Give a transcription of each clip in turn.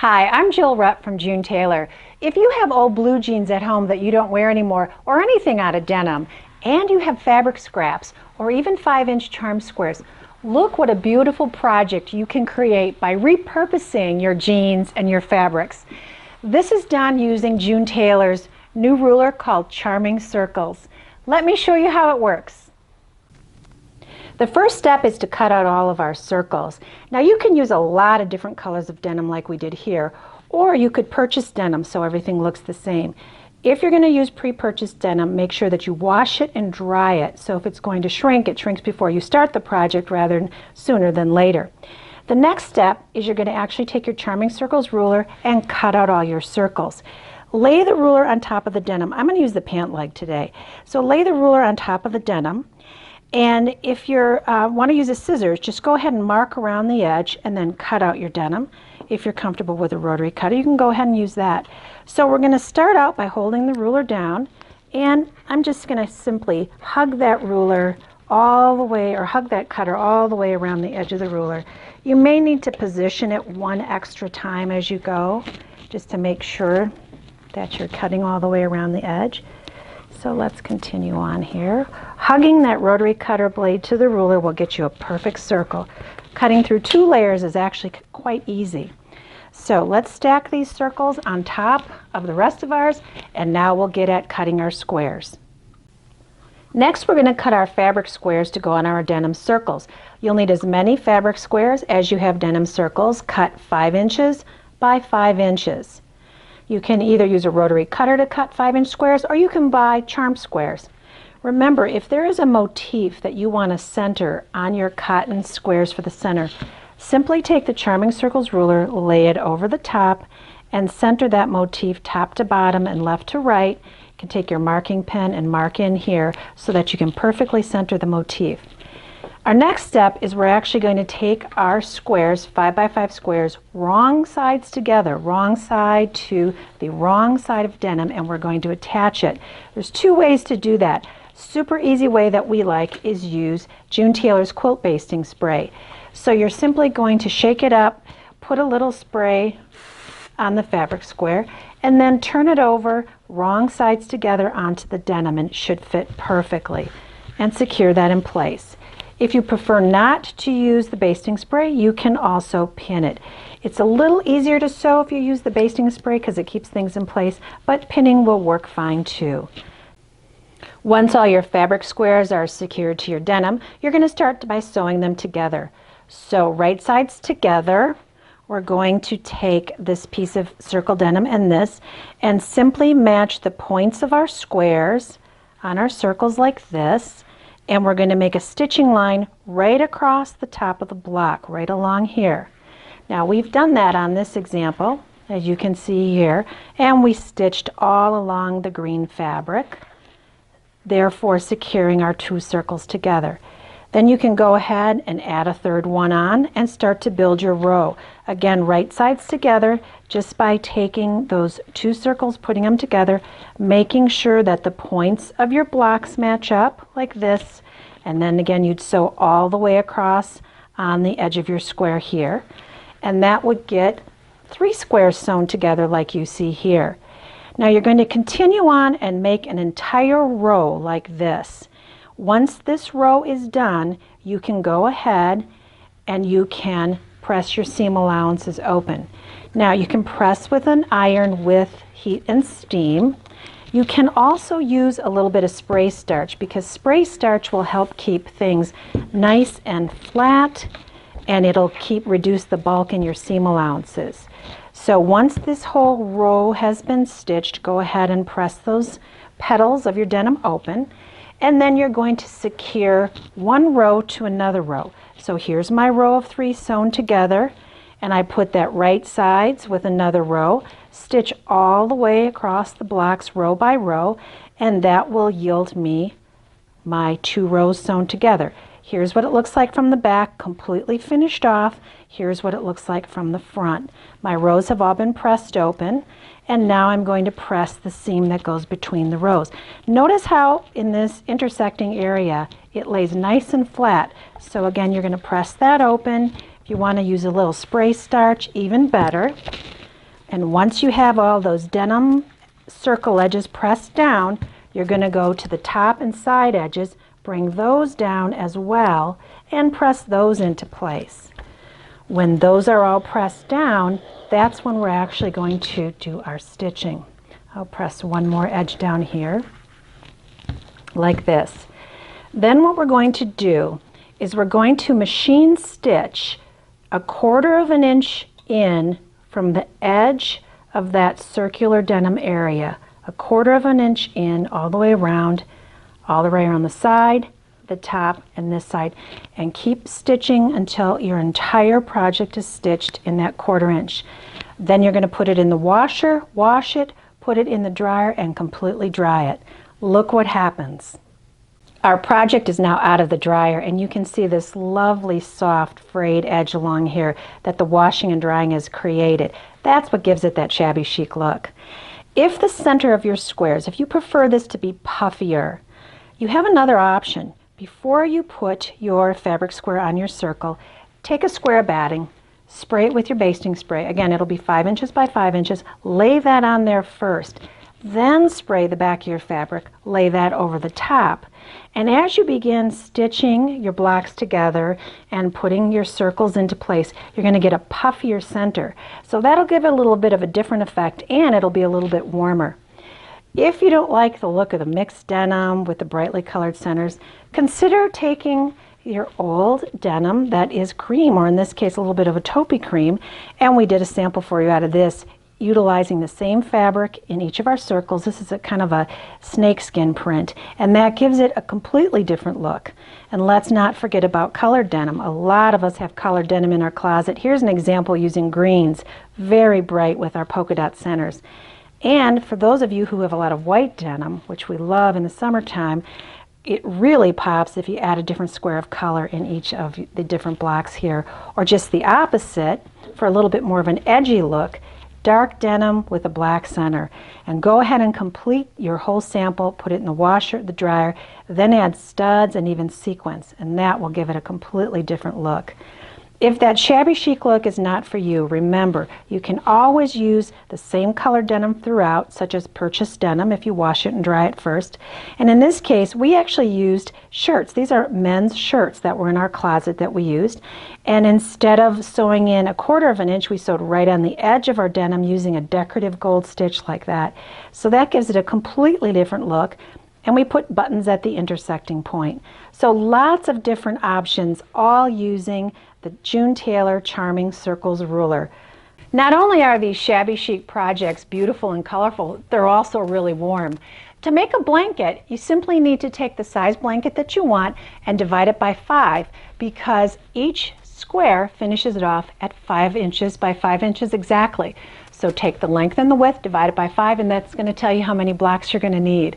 Hi, I'm Jill Rupp from June Taylor. If you have old blue jeans at home that you don't wear anymore, or anything out of denim, and you have fabric scraps, or even 5-inch charm squares, look what a beautiful project you can create by repurposing your jeans and your fabrics. This is done using June Taylor's new ruler called Charming Circles. Let me show you how it works. The first step is to cut out all of our circles. Now you can use a lot of different colors of denim like we did here, or you could purchase denim so everything looks the same. If you're going to use pre-purchased denim, make sure that you wash it and dry it. So if it's going to shrink, it shrinks before you start the project rather than sooner than later. The next step is you're going to actually take your Charming Circles ruler and cut out all your circles. Lay the ruler on top of the denim. I'm going to use the pant leg today. So lay the ruler on top of the denim. And if you want to use a scissors, just go ahead and mark around the edge and then cut out your denim. If you're comfortable with a rotary cutter, you can go ahead and use that. So we're going to start out by holding the ruler down, and I'm just going to simply hug that ruler all the way, or hug that cutter all the way around the edge of the ruler. You may need to position it one extra time as you go, just to make sure that you're cutting all the way around the edge. So let's continue on here. Hugging that rotary cutter blade to the ruler will get you a perfect circle. Cutting through 2 layers is actually quite easy. So let's stack these circles on top of the rest of ours, and now we'll get at cutting our squares. Next, we're going to cut our fabric squares to go on our denim circles. You'll need as many fabric squares as you have denim circles, cut 5 inches by 5 inches. You can either use a rotary cutter to cut 5-inch squares, or you can buy charm squares. Remember, if there is a motif that you want to center on your cotton squares for the center, simply take the Charming Circles ruler, lay it over the top, and center that motif top to bottom and left to right. You can take your marking pen and mark in here so that you can perfectly center the motif. Our next step is we're actually going to take our squares, 5 by 5 squares, wrong sides together, wrong side to the wrong side of denim, and we're going to attach it. There's 2 ways to do that. Super easy way that we like is use June Taylor's quilt basting spray. So you're simply going to shake it up, put a little spray on the fabric square, and then turn it over wrong sides together onto the denim, and it should fit perfectly, and secure that in place. If you prefer not to use the basting spray, you can also pin it. It's a little easier to sew if you use the basting spray because it keeps things in place, but pinning will work fine too. Once all your fabric squares are secured to your denim, you're going to start by sewing them together. So right sides together, we're going to take this piece of circle denim and this, and simply match the points of our squares on our circles like this. And we're going to make a stitching line right across the top of the block, right along here. Now we've done that on this example, as you can see here, and we stitched all along the green fabric, therefore securing our 2 circles together. Then you can go ahead and add a 3rd one on and start to build your row. Again, right sides together, just by taking those 2 circles, putting them together, making sure that the points of your blocks match up like this, and then again you'd sew all the way across on the edge of your square here, and that would get 3 squares sewn together like you see here. Now you're going to continue on and make an entire row like this. Once this row is done, you can go ahead and you can press your seam allowances open. Now you can press with an iron with heat and steam. You can also use a little bit of spray starch, because spray starch will help keep things nice and flat, and it'll reduce the bulk in your seam allowances. So once this whole row has been stitched, go ahead and press those petals of your denim open. And then you're going to secure one row to another row. So here's my row of 3 sewn together, and I put that right sides with another row, stitch all the way across the blocks row by row, and that will yield me my 2 rows sewn together. Here's what it looks like from the back, completely finished off. Here's what it looks like from the front. My rows have all been pressed open, and now I'm going to press the seam that goes between the rows. Notice how in this intersecting area it lays nice and flat. So again, you're going to press that open. If you want to use a little spray starch, even better. And once you have all those denim circle edges pressed down, you're going to go to the top and side edges, bring those down as well, and press those into place. When those are all pressed down, that's when we're actually going to do our stitching. I'll press one more edge down here, like this. Then what we're going to do is we're going to machine stitch 1/4 of an inch in from the edge of that circular denim area, 1/4 of an inch in all the way around the side, the top, and this side, and keep stitching until your entire project is stitched in that 1/4 inch. Then you're going to put it in the washer, wash it, put it in the dryer, and completely dry it. Look what happens. Our project is now out of the dryer, and you can see this lovely soft frayed edge along here that the washing and drying has created. That's what gives it that shabby chic look. If the center of your squares, if you prefer this to be puffier, you have another option. Before you put your fabric square on your circle, take a square of batting, spray it with your basting spray. Again, it'll be 5 inches by 5 inches. Lay that on there first. Then spray the back of your fabric, lay that over the top. And as you begin stitching your blocks together and putting your circles into place, you're going to get a puffier center. So that'll give it a little bit of a different effect, and it'll be a little bit warmer. If you don't like the look of the mixed denim with the brightly colored centers, consider taking your old denim that is cream, or in this case a little bit of a taupey cream, and we did a sample for you out of this, utilizing the same fabric in each of our circles. This is a kind of a snakeskin print, and that gives it a completely different look. And let's not forget about colored denim. A lot of us have colored denim in our closet. Here's an example using greens, very bright with our polka dot centers. And for those of you who have a lot of white denim, which we love in the summertime, it really pops if you add a different square of color in each of the different blocks here, or just the opposite for a little bit more of an edgy look. Dark denim with a black center. And go ahead and complete your whole sample, put it in the washer, the dryer, then add studs and even sequins, and that will give it a completely different look. If that shabby chic look is not for you, remember, you can always use the same color denim throughout, such as purchased denim if you wash it and dry it first. And in this case, we actually used shirts. These are men's shirts that were in our closet that we used. And instead of sewing in 1/4 of an inch, we sewed right on the edge of our denim using a decorative gold stitch like that. So that gives it a completely different look. And we put buttons at the intersecting point. So lots of different options, all using the June Taylor Charming Circles ruler. Not only are these shabby chic projects beautiful and colorful, they're also really warm. To make a blanket, you simply need to take the size blanket that you want and divide it by 5, because each square finishes it off at 5 inches by 5 inches exactly. So take the length and the width, divide it by 5, and that's going to tell you how many blocks you're going to need.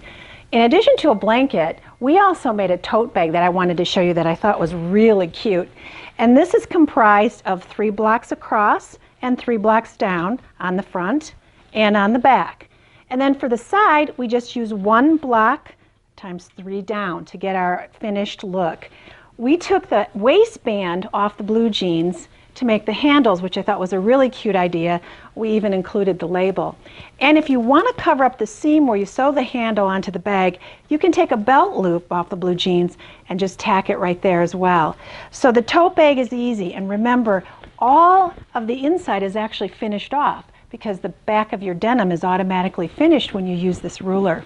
In addition to a blanket, we also made a tote bag that I wanted to show you that I thought was really cute. And this is comprised of 3 blocks across and 3 blocks down on the front and on the back. And then for the side, we just use 1 block times 3 down to get our finished look. We took the waistband off the blue jeans to make the handles, which I thought was a really cute idea. We even included the label. And if you want to cover up the seam where you sew the handle onto the bag, you can take a belt loop off the blue jeans and just tack it right there as well. So the tote bag is easy, and remember, all of the inside is actually finished off because the back of your denim is automatically finished when you use this ruler.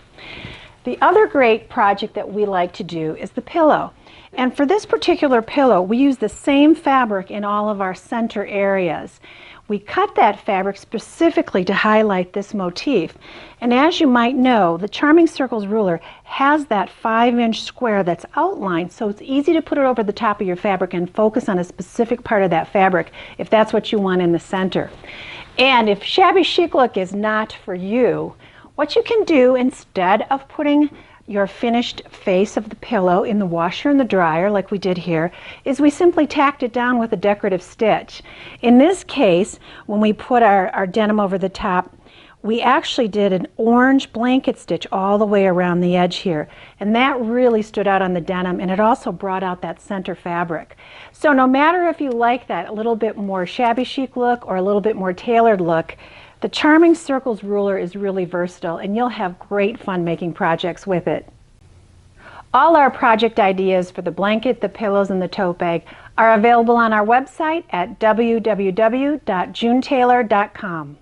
The other great project that we like to do is the pillow. And for this particular pillow, we use the same fabric in all of our center areas. We cut that fabric specifically to highlight this motif. And as you might know, the Charming Circles ruler has that 5-inch square that's outlined, so it's easy to put it over the top of your fabric and focus on a specific part of that fabric if that's what you want in the center. And if shabby chic look is not for you, what you can do instead of putting your finished face of the pillow in the washer and the dryer like we did here is we simply tacked it down with a decorative stitch. In this case, when we put our denim over the top, we actually did an orange blanket stitch all the way around the edge here, and that really stood out on the denim, and it also brought out that center fabric. So no matter if you like that a little bit more shabby chic look or a little bit more tailored look, The Charming Circles ruler is really versatile, and you'll have great fun making projects with it. All our project ideas for the blanket, the pillows, and the tote bag are available on our website at www.junetailor.com.